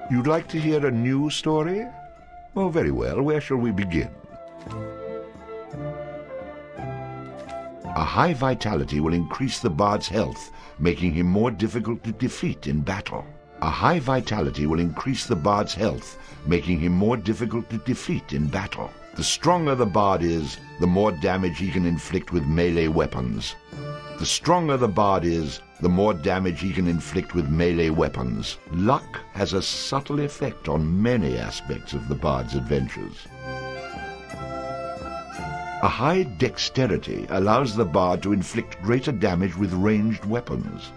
You'd like to hear a new story? Oh, very well. Where shall we begin? A high vitality will increase the bard's health, making him more difficult to defeat in battle. A high vitality will increase the bard's health, making him more difficult to defeat in battle. The stronger the bard is, the more damage he can inflict with melee weapons. The stronger the bard is, the more damage he can inflict with melee weapons. Luck has a subtle effect on many aspects of the bard's adventures. A high dexterity allows the bard to inflict greater damage with ranged weapons.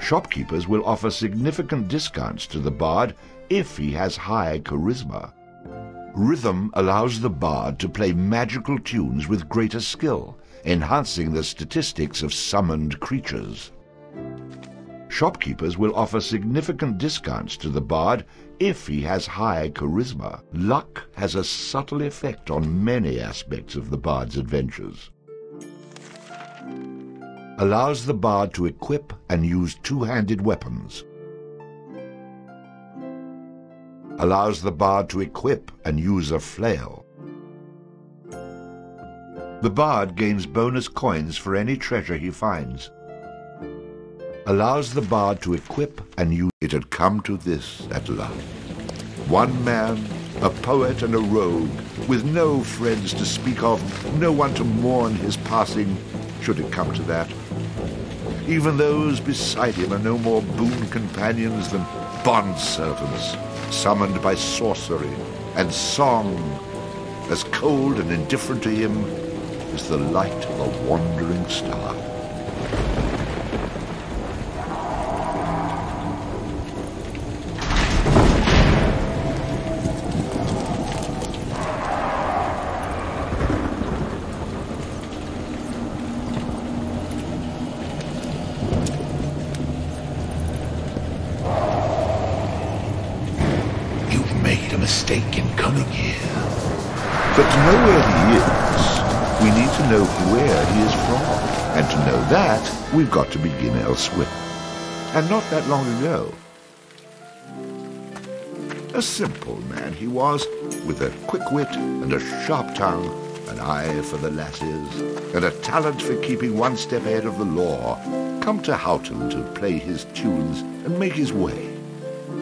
Shopkeepers will offer significant discounts to the bard if he has high charisma. Rhythm allows the bard to play magical tunes with greater skill, enhancing the statistics of summoned creatures. Shopkeepers will offer significant discounts to the bard if he has high charisma. Luck has a subtle effect on many aspects of the bard's adventures. Allows the bard to equip and use two-handed weapons. Allows the bard to equip and use a flail. The bard gains bonus coins for any treasure he finds. Allows the bard to equip and use. It had come to this at last. One man, a poet and a rogue, with no friends to speak of, no one to mourn his passing, should it come to that. Even those beside him are no more boon companions than bond-servants, summoned by sorcery and song, as cold and indifferent to him as the light of a wandering star. Mistake in coming here. But to know where he is, we need to know where he is from. And to know that, we've got to begin elsewhere. And not that long ago. A simple man he was, with a quick wit and a sharp tongue, an eye for the lasses, and a talent for keeping one step ahead of the law, come to Houghton to play his tunes and make his way.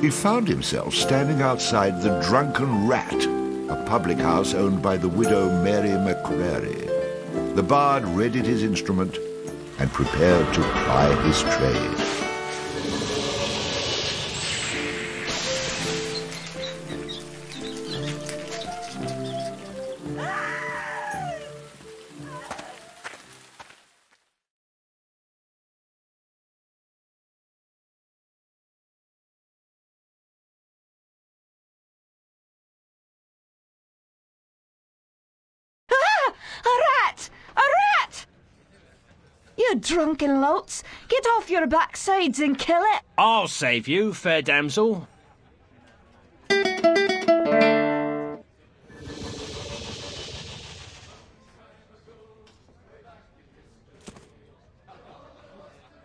He found himself standing outside the Drunken Rat, a public house owned by the widow Mary McCrary. The bard readied his instrument and prepared to ply his trade. You drunken louts! Get off your backsides and kill it! I'll save you, fair damsel.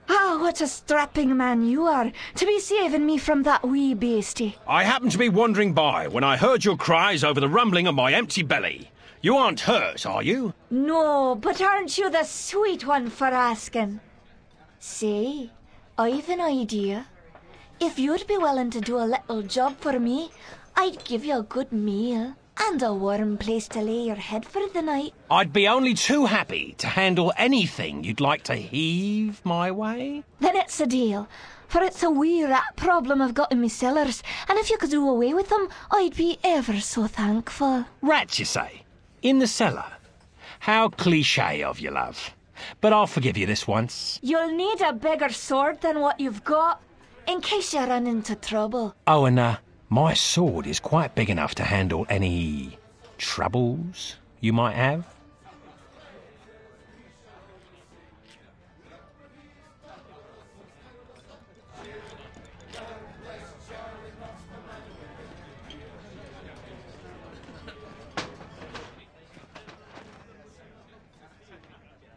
Ah, what a strapping man you are, to be saving me from that wee beastie. I happened to be wandering by when I heard your cries over the rumbling of my empty belly. You aren't hurt, are you? No, but aren't you the sweet one for asking? Say, I've an idea. If you'd be willing to do a little job for me, I'd give you a good meal and a warm place to lay your head for the night. I'd be only too happy to handle anything you'd like to heave my way. Then it's a deal, for it's a wee rat problem I've got in me cellars, and if you could do away with them, I'd be ever so thankful. Rats, you say? In the cellar? How cliché of you, love. But I'll forgive you this once. You'll need a bigger sword than what you've got, in case you run into trouble. Oh, and my sword is quite big enough to handle any troubles you might have.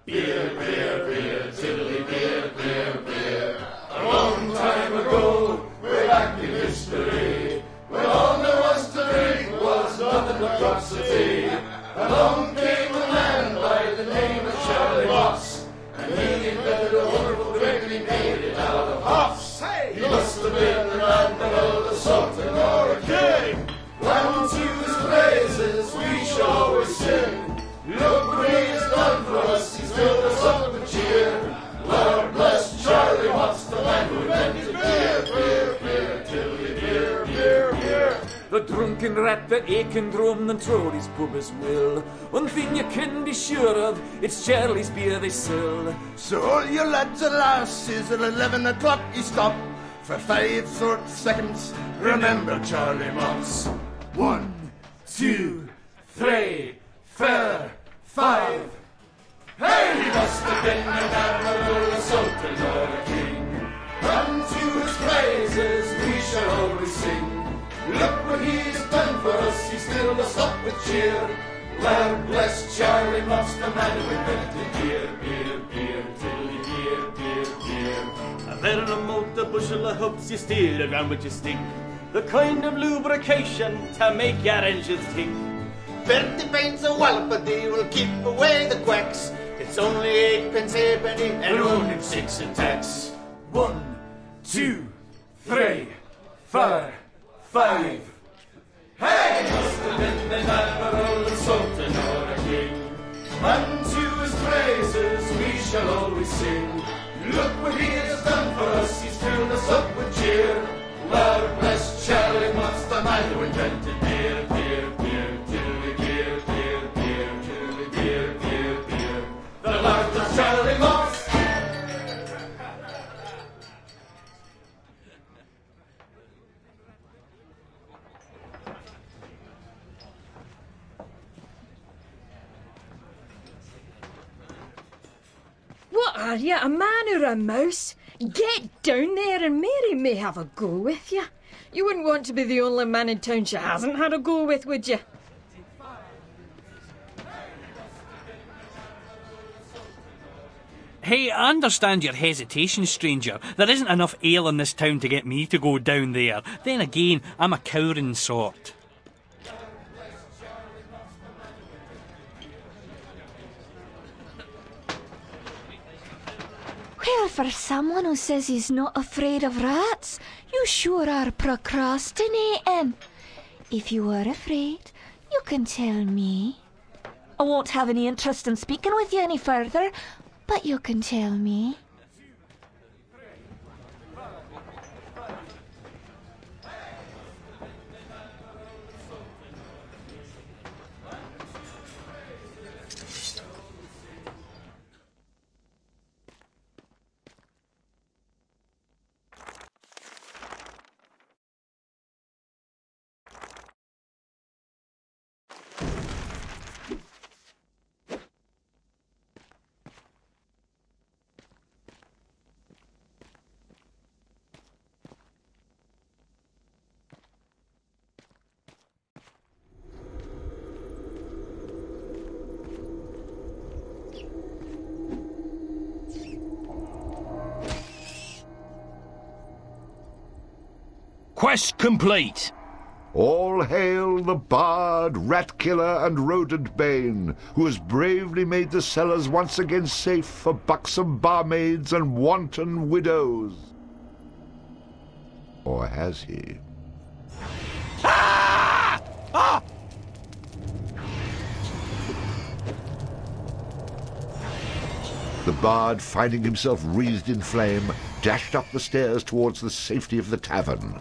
Beer, beer, beer, tiddly beer, beer, beer. A long time ago, stinking rat that aching drum and Trody's pub as well. One thing you can be sure of, it's Charlie's beer they sell. So all you lads and lasses at 11 o'clock you stop for 5 short seconds. Remember Charlie Moss. 1, 2, 3, 4, 5. Hey, he must have been an admiral, a sultan or a king. Unto his praises we shall always sing. Look what he has done for us, he filled us up with cheer. Lord bless Charlie Moss, the man who invented beer, beer, beer, tilly, beer, beer, beer. A better remote a bushel of hoops you steer around with your stick. The kind of lubrication to make your engines tick. 30 pints of wallopedy will keep away the quacks. It's only 8 pence halfpenny and only 6 in tax. 1, 2, 3, 4, 5. Hey! Must have been an admiral, a sultan or a king. Unto his praises we shall always sing. Look what he has done for us, he's filled us up with cheer. Lord bless Charlie Moss, the man who invented beer, beer, beer, tilly, beer, beer, beer, tilly, beer, beer, beer. The Lord bless Charlie Moss. What are you, a man or a mouse? Get down there and Mary may have a go with you. You wouldn't want to be the only man in town she hasn't had a go with, would you? Hey, I understand your hesitation, stranger. There isn't enough ale in this town to get me to go down there. Then again, I'm a cowering sort. Well, for someone who says he's not afraid of rats, you sure are procrastinating. If you are afraid, you can tell me. I won't have any interest in speaking with you any further, but you can tell me. Quest complete. All hail the bard, rat killer, and rodent bane, who has bravely made the cellars once again safe for buxom barmaids and wanton widows. Or has he? Ah! Ah! The bard, finding himself wreathed in flame, dashed up the stairs towards the safety of the tavern.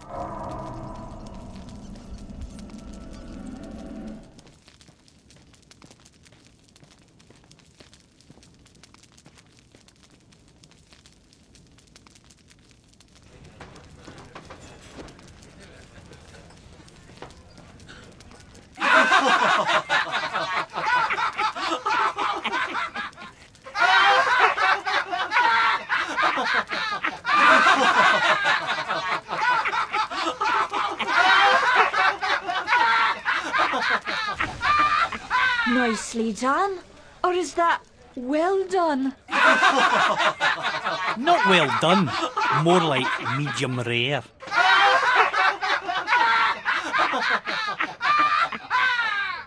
Nicely done. Or is that well done? Not well done. More like medium rare.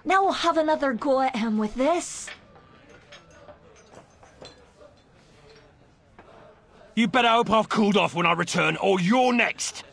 Now we'll have another go at him with this. You better hope I've cooled off when I return, or you're next.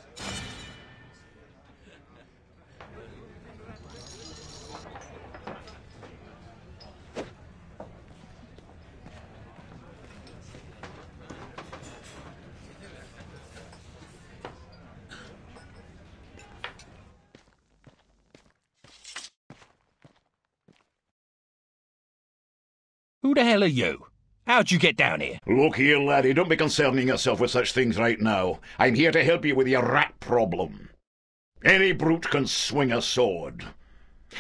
Who the hell are you? How'd you get down here? Look here, laddie, don't be concerning yourself with such things right now. I'm here to help you with your rat problem. Any brute can swing a sword.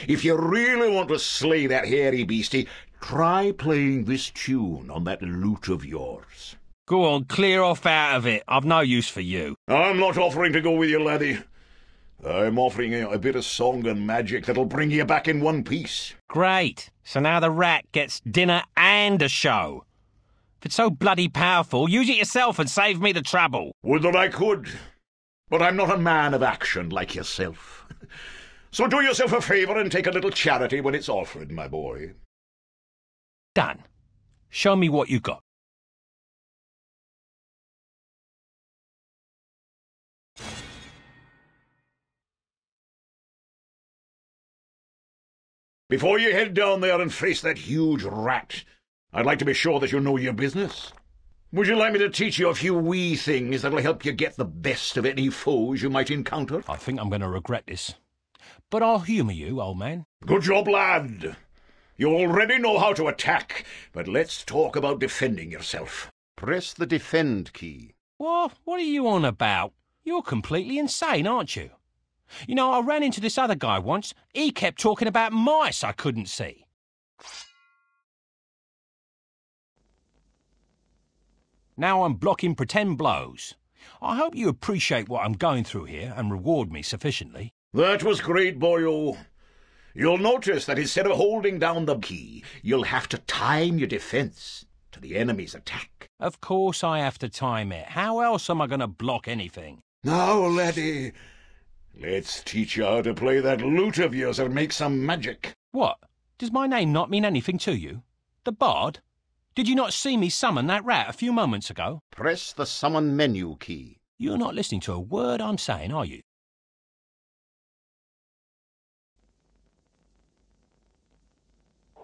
If you really want to slay that hairy beastie, try playing this tune on that lute of yours. Go on, clear off out of it. I've no use for you. I'm not offering to go with you, laddie. I'm offering you a bit of song and magic that'll bring you back in one piece. Great. So now the rat gets dinner and a show. If it's so bloody powerful, use it yourself and save me the trouble. Would that I could. But I'm not a man of action like yourself. So do yourself a favour and take a little charity when it's offered, my boy. Done. Show me what you got. Before you head down there and face that huge rat, I'd like to be sure that you know your business. Would you like me to teach you a few wee things that'll help you get the best of any foes you might encounter? I think I'm going to regret this. But I'll humour you, old man. Good job, lad. You already know how to attack, but let's talk about defending yourself. Press the defend key. What are you on about? You're completely insane, aren't you? You know, I ran into this other guy once. He kept talking about mice I couldn't see. Now I'm blocking pretend blows. I hope you appreciate what I'm going through here and reward me sufficiently. That was great, boyo. You'll notice that instead of holding down the key, you'll have to time your defense to the enemy's attack. Of course I have to time it. How else am I going to block anything? Now, laddie, let's teach you how to play that lute of yours and make some magic. What? Does my name not mean anything to you? The Bard? Did you not see me summon that rat a few moments ago? Press the summon menu key. You're not listening to a word I'm saying, are you?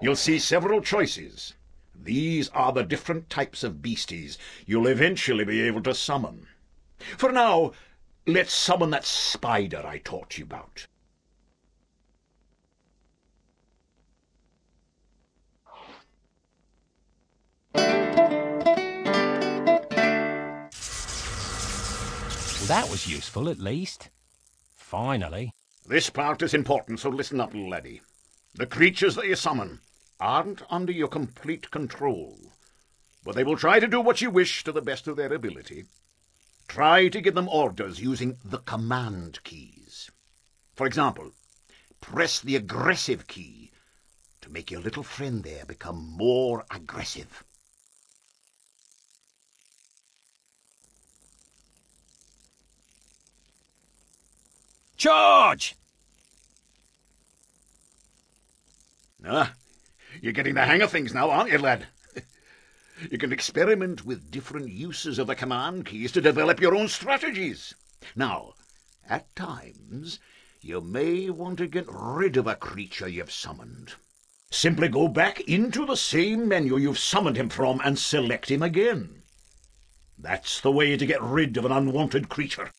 You'll see several choices. These are the different types of beasties you'll eventually be able to summon. For now, let's summon that spider I taught you about. Well, that was useful, at least. Finally. This part is important, so listen up, laddie. The creatures that you summon aren't under your complete control, but they will try to do what you wish to the best of their ability. Try to give them orders using the command keys. For example, press the aggressive key to make your little friend there become more aggressive. Charge! You're getting the hang of things now, aren't you, lad? You can experiment with different uses of the command keys to develop your own strategies. Now, at times, you may want to get rid of a creature you've summoned. Simply go back into the same menu you've summoned him from and select him again. That's the way to get rid of an unwanted creature.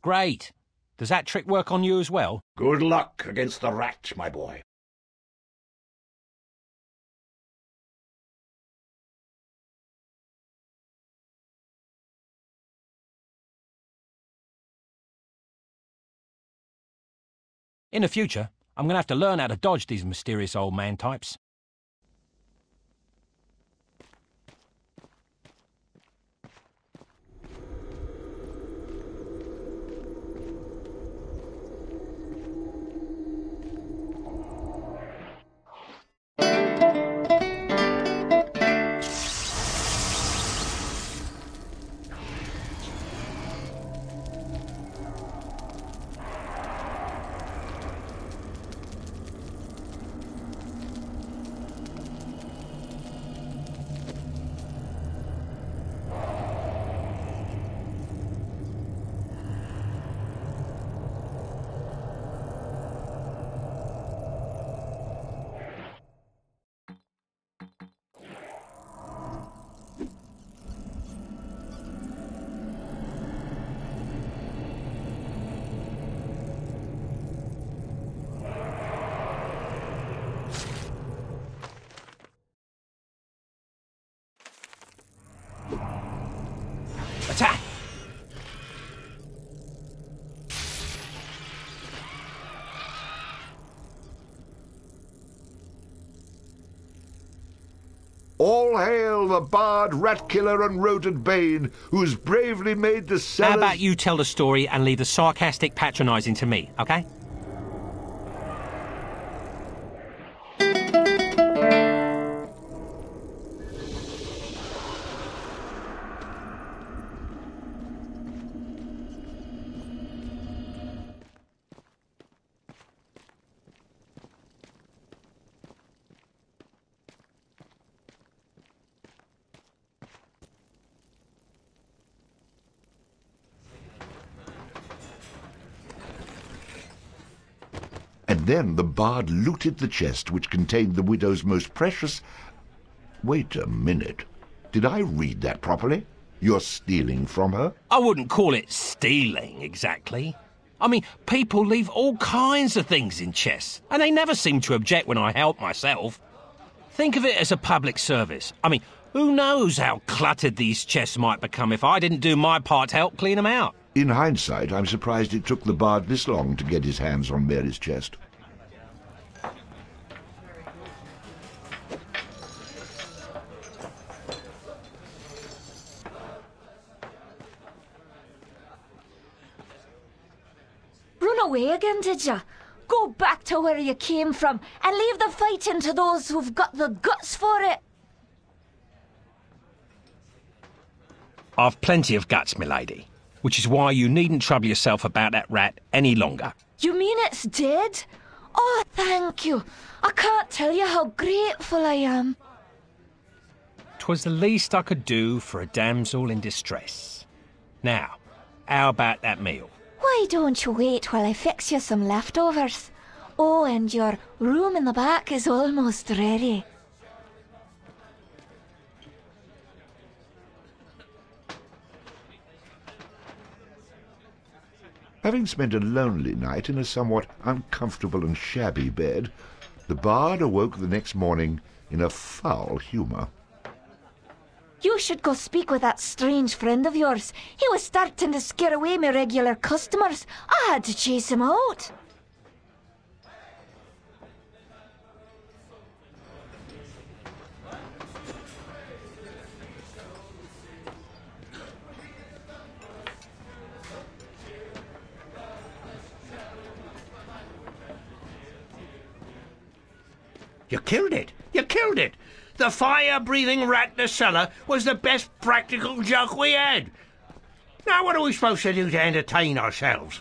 Great. Does that trick work on you as well? Good luck against the rat, my boy. In the future, I'm going to have to learn how to dodge these mysterious old man types. All hail the bard, rat killer, and rodent bane, who's bravely made the cellars... How about you tell the story and leave the sarcastic patronising to me, okay? And then the bard looted the chest which contained the widow's most precious... Wait a minute. Did I read that properly? You're stealing from her? I wouldn't call it stealing, exactly. I mean, people leave all kinds of things in chests, and they never seem to object when I help myself. Think of it as a public service. I mean, who knows how cluttered these chests might become if I didn't do my part to help clean them out. In hindsight, I'm surprised it took the bard this long to get his hands on Mary's chest. Run away again, did ya? Go back to where you came from and leave the fighting to those who've got the guts for it. I've plenty of guts, milady, which is why you needn't trouble yourself about that rat any longer. You mean it's dead? Oh, thank you. I can't tell you how grateful I am. 'Twas the least I could do for a damsel in distress. Now, how about that meal? Why don't you wait while I fix you some leftovers? Oh, and your room in the back is almost ready. Having spent a lonely night in a somewhat uncomfortable and shabby bed, the bard awoke the next morning in a foul humour. You should go speak with that strange friend of yours. He was starting to scare away my regular customers. I had to chase him out. You killed it! You killed it! The fire-breathing rat in the cellar was the best practical joke we had. Now what are we supposed to do to entertain ourselves?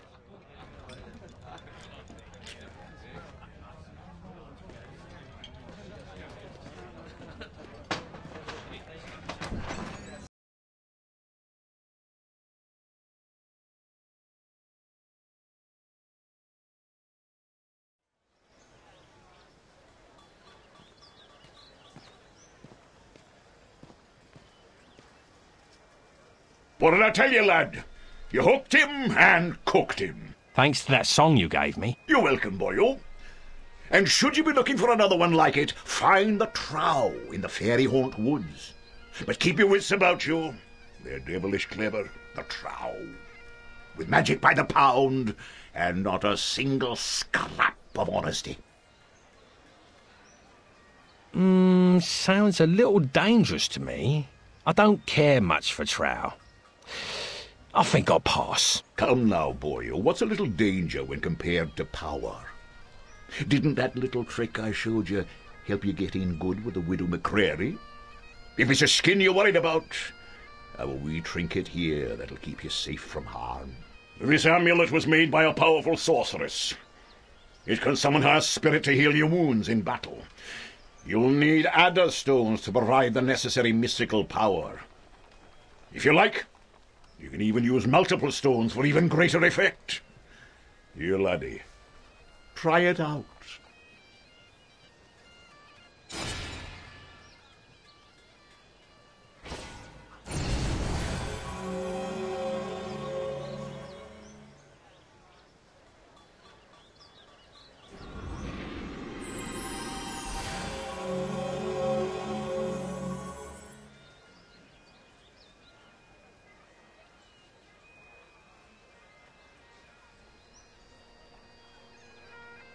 What did I tell you, lad? You hooked him and cooked him. Thanks to that song you gave me. You're welcome, boyo. And should you be looking for another one like it, find the trow in the fairy haunt woods. But keep your wits about you. They're devilish clever, the trow. With magic by the pound, and not a single scrap of honesty. Sounds a little dangerous to me. I don't care much for trow. I think I'll pass. Come now, boyo. What's a little danger when compared to power? Didn't that little trick I showed you help you get in good with the Widow McCreary? If it's a skin you're worried about, I've a wee trinket here that'll keep you safe from harm. This amulet was made by a powerful sorceress. It can summon her spirit to heal your wounds in battle. You'll need adder stones to provide the necessary mystical power. If you like, you can even use multiple stones for even greater effect. Here, laddie, try it out.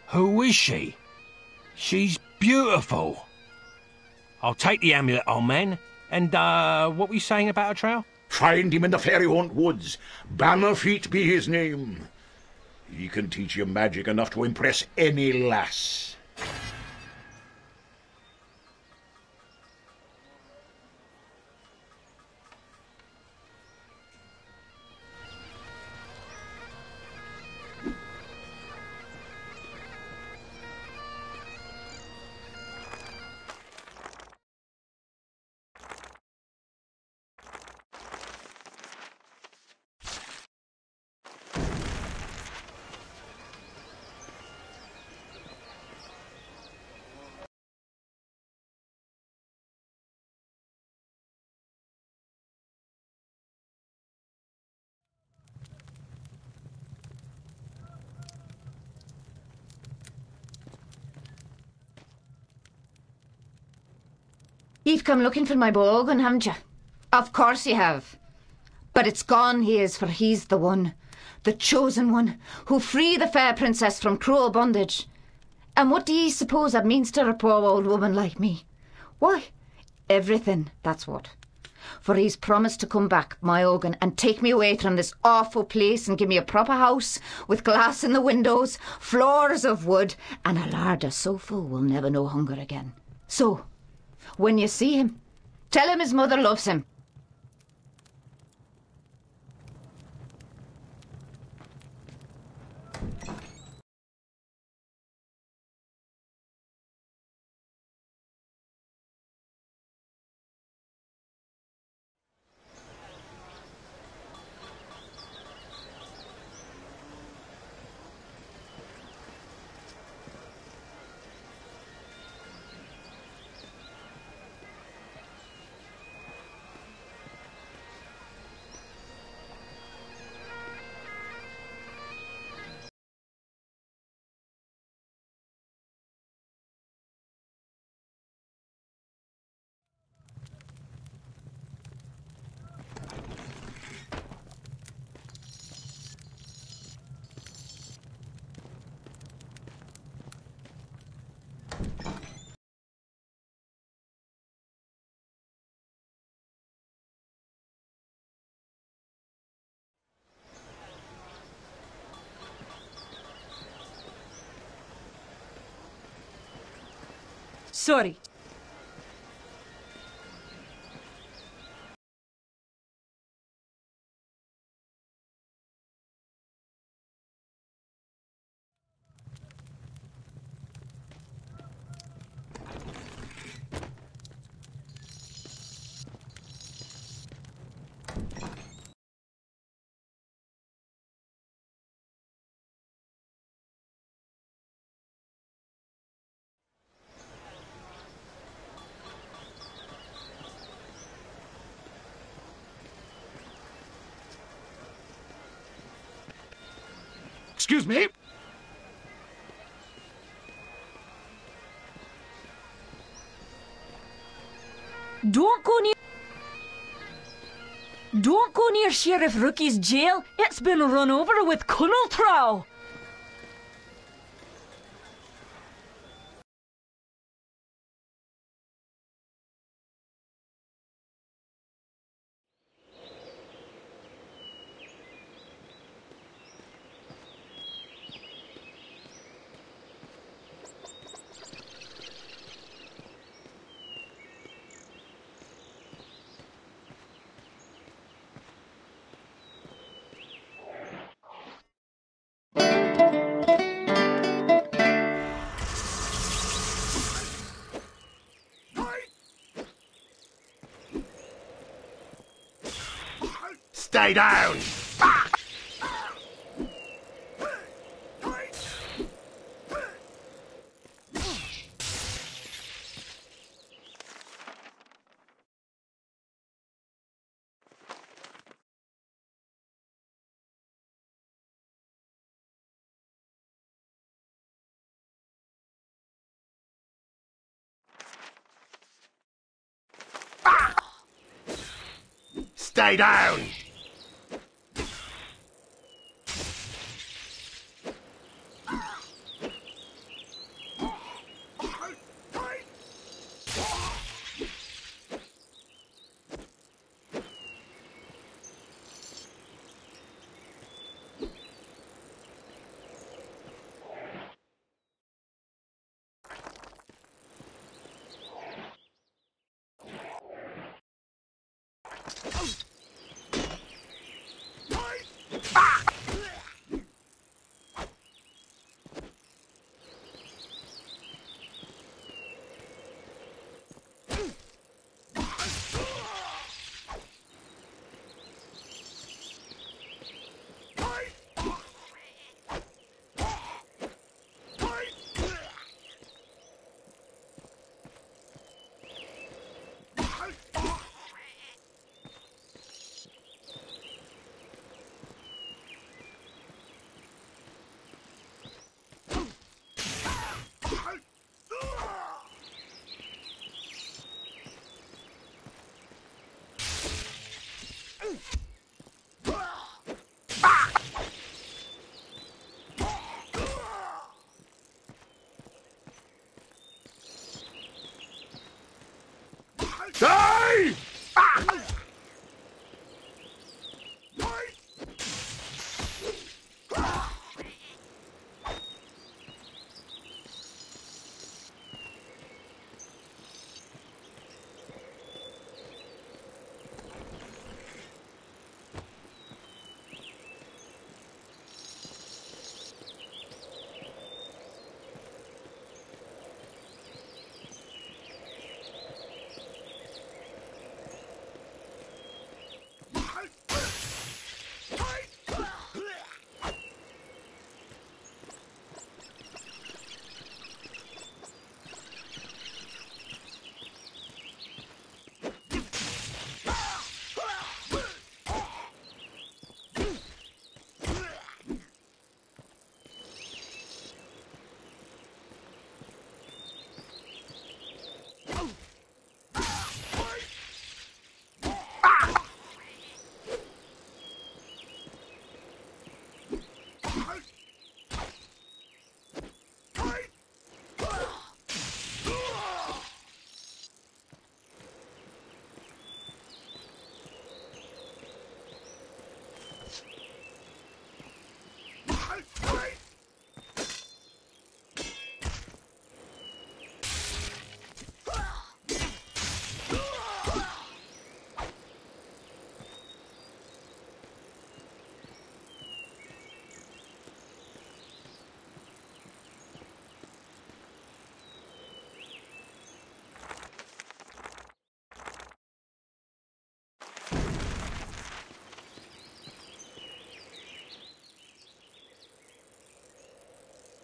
Who is she? She's beautiful. I'll take the amulet, old man. And, what were you saying about a trail? Find him in the Fairy Haunt Woods. Bannerfeet be his name. He can teach you magic enough to impress any lass. You've come looking for my bowgun, haven't you? Of course you have. But it's gone, he is, for he's the one, the chosen one, who free the fair princess from cruel bondage. And what do ye suppose that means to a poor old woman like me? Why, everything, that's what. For he's promised to come back, my Ogun, and take me away from this awful place and give me a proper house with glass in the windows, floors of wood, and a larder so full we'll never know hunger again. So, when you see him, tell him his mother loves him. Sorry. Excuse me. Don't go near Sheriff Rookie's jail. It's been run over with Colonel Trowel. Stay down! Stay down! Die!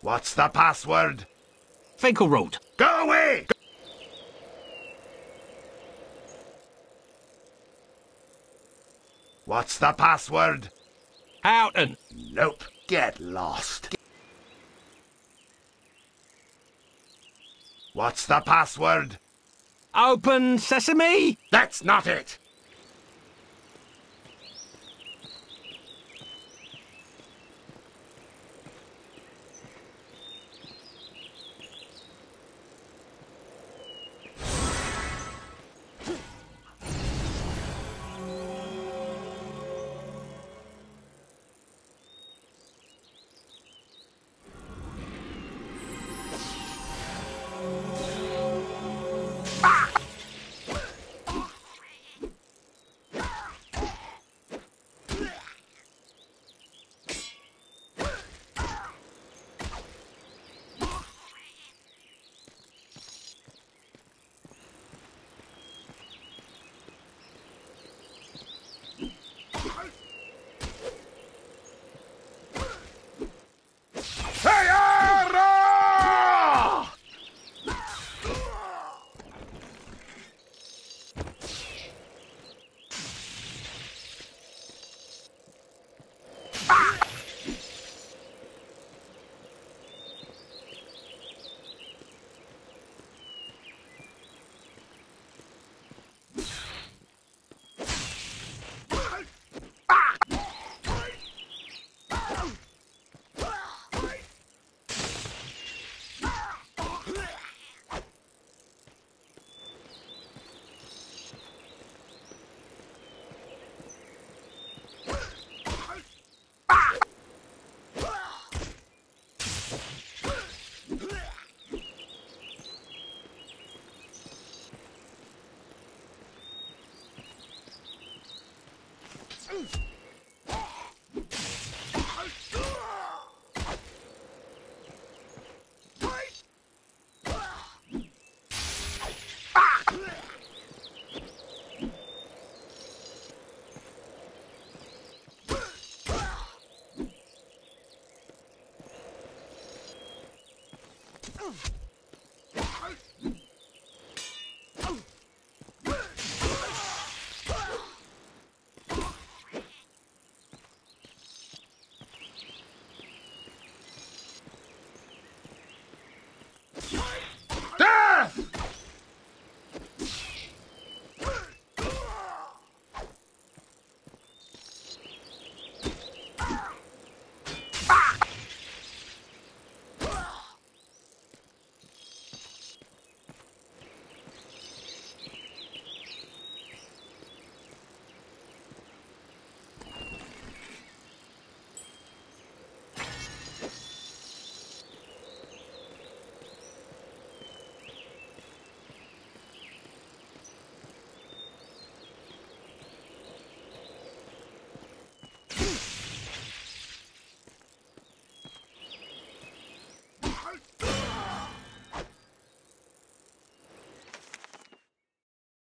What's the password? Finkelroot. Go away! What's the password? Houghton. Nope. Get lost. What's the password? Open sesame. That's not it.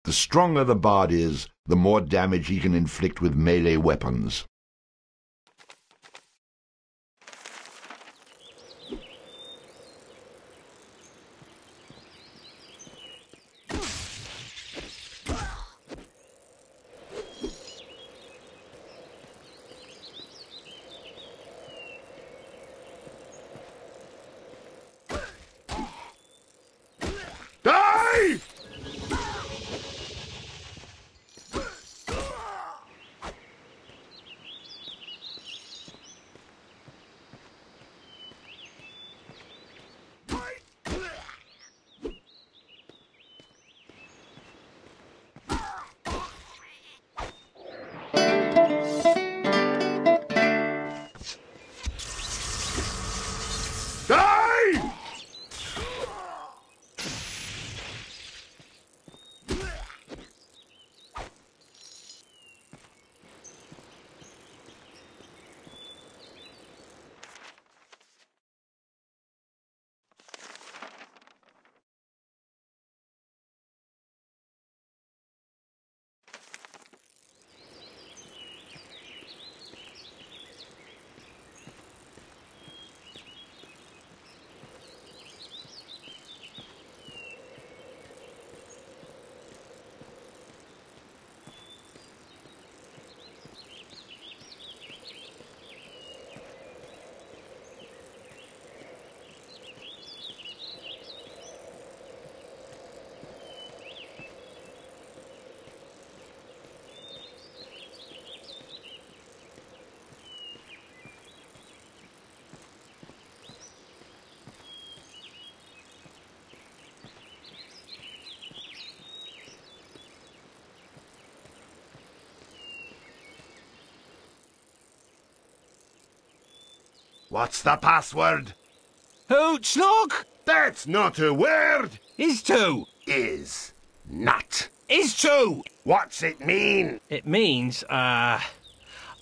The stronger the bard is, the more damage he can inflict with melee weapons. Die! Die! What's the password? Hoot, Snog! That's not a word! Is to. Is not. Is to. What's it mean? It means,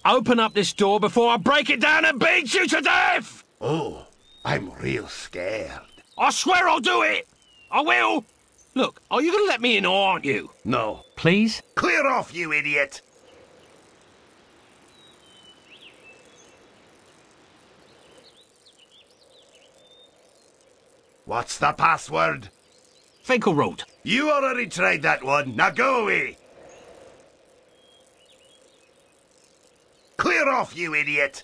open up this door before I break it down and beat you to death! Oh, I'm real scared. I swear I'll do it! I will! Look, are you gonna let me in or aren't you? No. Please? Clear off, you idiot! What's the password? Finkelroot. You already tried that one. Now go away. Clear off, you idiot.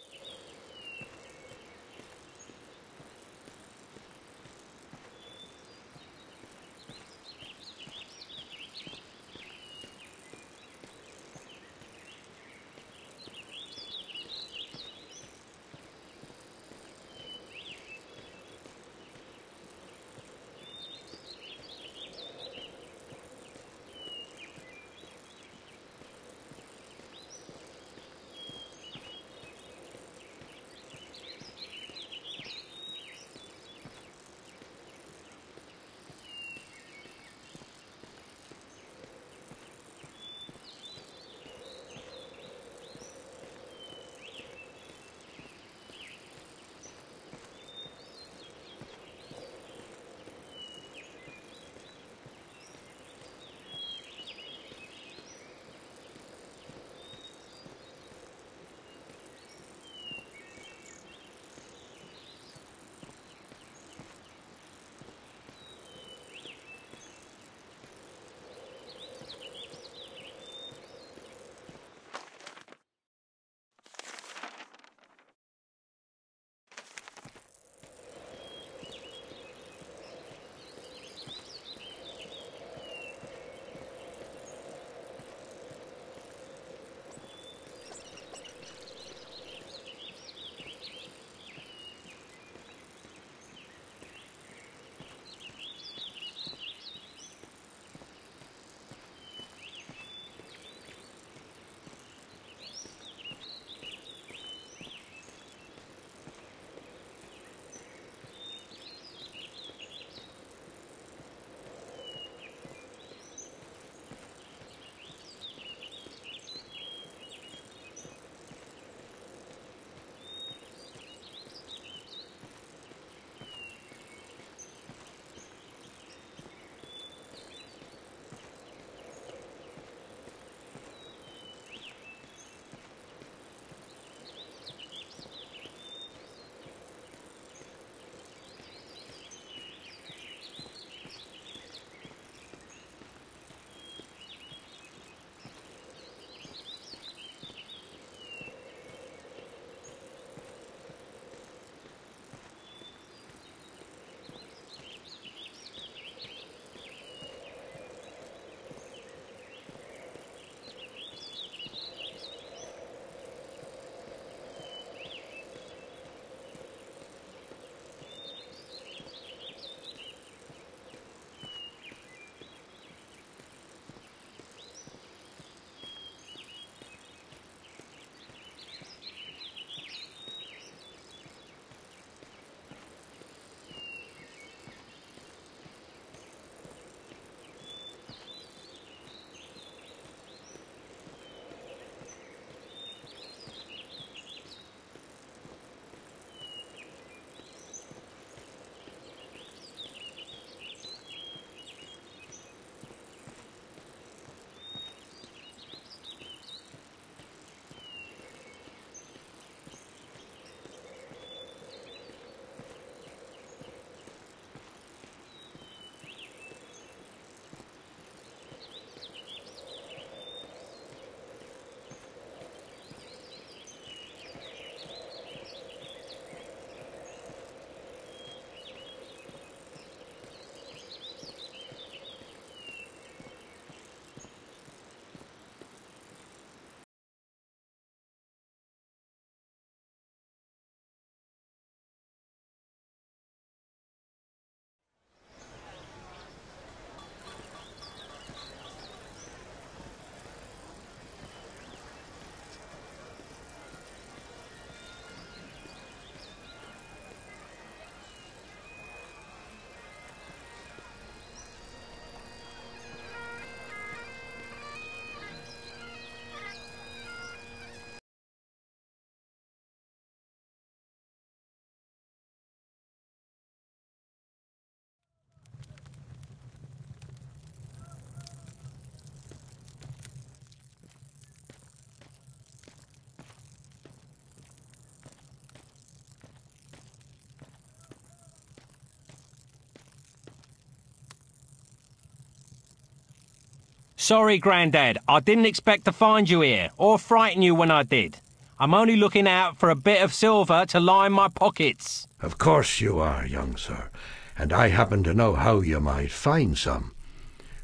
Sorry, Grandad. I didn't expect to find you here, or frighten you when I did. I'm only looking out for a bit of silver to line my pockets. Of course you are, young sir, and I happen to know how you might find some.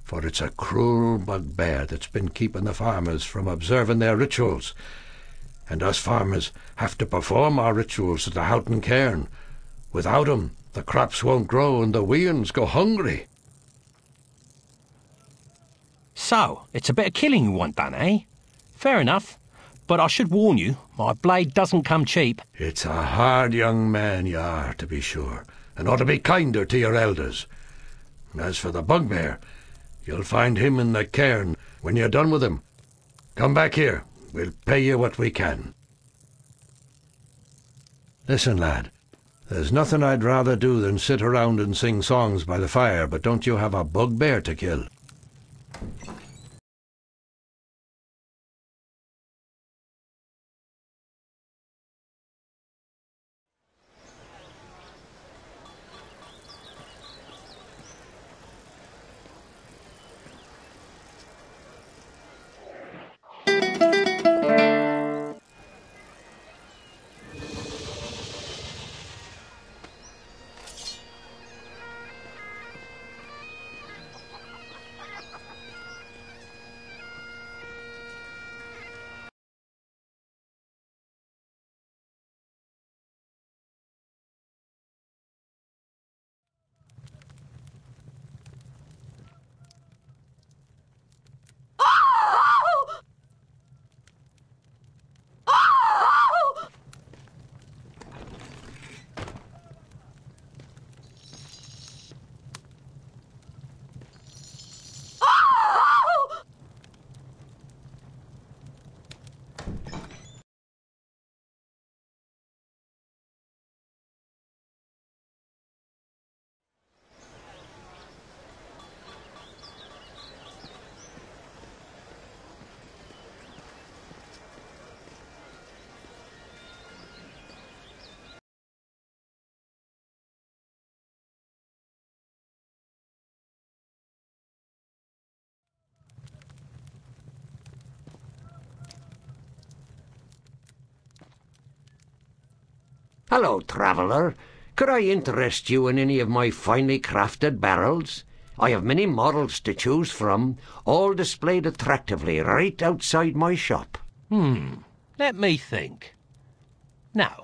For it's a cruel bugbear that's been keeping the farmers from observing their rituals. And us farmers have to perform our rituals at the Houghton cairn. Without 'em, the crops won't grow and the weans go hungry. So, it's a bit of killing you want done, eh? Fair enough. But I should warn you, my blade doesn't come cheap. It's a hard young man you are, to be sure, and ought to be kinder to your elders. As for the bugbear, you'll find him in the cairn when you're done with him. Come back here. We'll pay you what we can. Listen, lad. There's nothing I'd rather do than sit around and sing songs by the fire, but don't you have a bugbear to kill? Hello, traveller. Could I interest you in any of my finely crafted barrels? I have many models to choose from, all displayed attractively right outside my shop. Let me think. Now,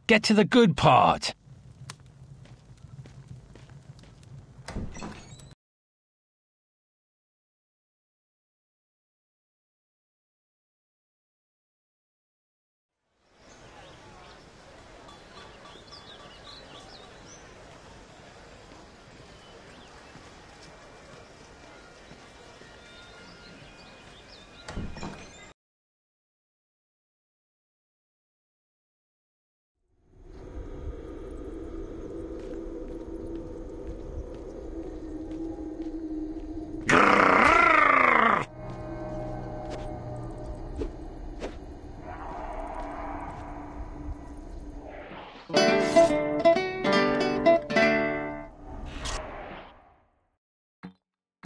get to the good part.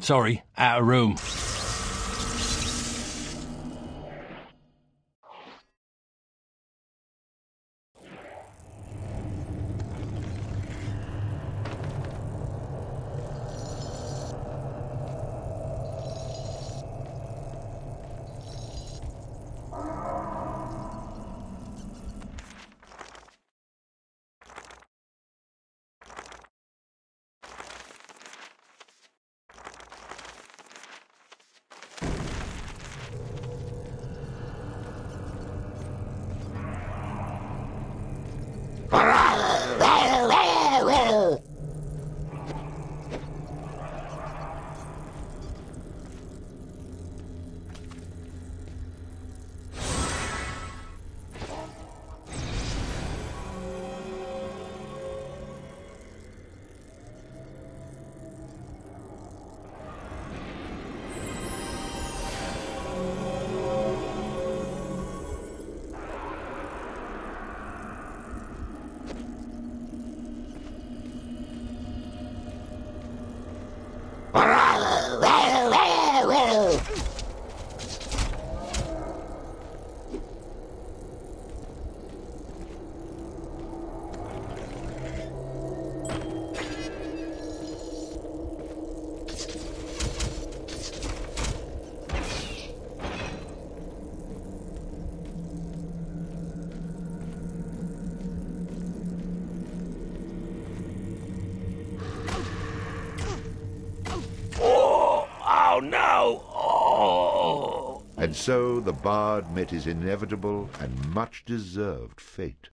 Sorry, out of room. Oh, no! Oh! And so the bard met his inevitable and much-deserved fate.